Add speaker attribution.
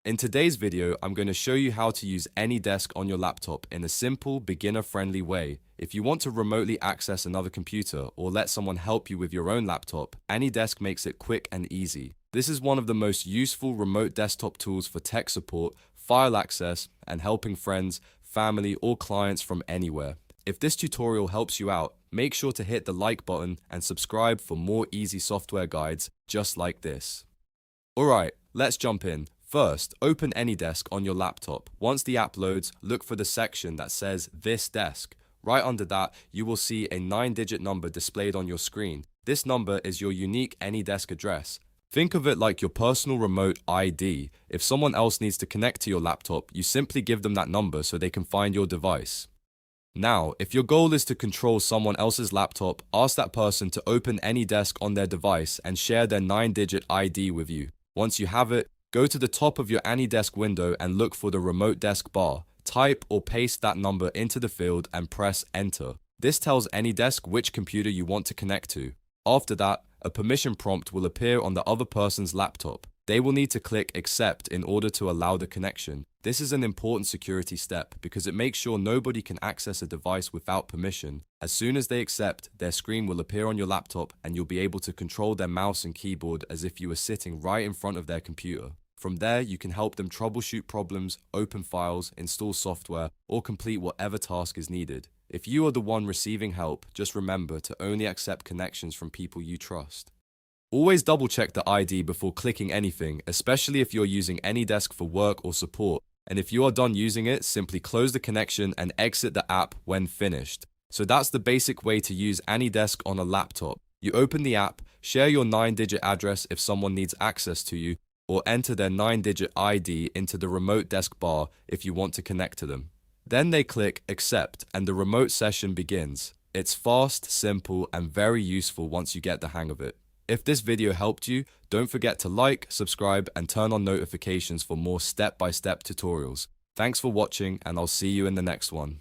Speaker 1: In today's video, I'm going to show you how to use AnyDesk on your laptop in a simple, beginner-friendly way. If you want to remotely access another computer or let someone help you with your own laptop, AnyDesk makes it quick and easy. This is one of the most useful remote desktop tools for tech support, file access, and helping friends, family, or clients from anywhere. If this tutorial helps you out, make sure to hit the like button and subscribe for more easy software guides just like this. Alright, let's jump in. First, open AnyDesk on your laptop. Once the app loads, look for the section that says This Desk. Right under that, you will see a 9-digit number displayed on your screen. This number is your unique AnyDesk address. Think of it like your personal remote ID. If someone else needs to connect to your laptop, you simply give them that number so they can find your device. Now, if your goal is to control someone else's laptop, ask that person to open AnyDesk on their device and share their 9-digit ID with you. Once you have it, go to the top of your AnyDesk window and look for the remote desk bar. Type or paste that number into the field and press enter. This tells AnyDesk which computer you want to connect to. After that, a permission prompt will appear on the other person's laptop. They will need to click accept in order to allow the connection. This is an important security step because it makes sure nobody can access a device without permission. As soon as they accept, their screen will appear on your laptop and you'll be able to control their mouse and keyboard as if you were sitting right in front of their computer. From there, you can help them troubleshoot problems, open files, install software, or complete whatever task is needed. If you are the one receiving help, just remember to only accept connections from people you trust. Always double check the ID before clicking anything, especially if you're using AnyDesk for work or support. And if you are done using it, simply close the connection and exit the app when finished. So that's the basic way to use AnyDesk on a laptop. You open the app, share your 9-digit address if someone needs access to you, or enter their 9-digit ID into the remote desk bar if you want to connect to them. Then they click accept and the remote session begins. It's fast, simple, and very useful once you get the hang of it. If this video helped you, don't forget to like, subscribe, and turn on notifications for more step-by-step tutorials. Thanks for watching, and I'll see you in the next one.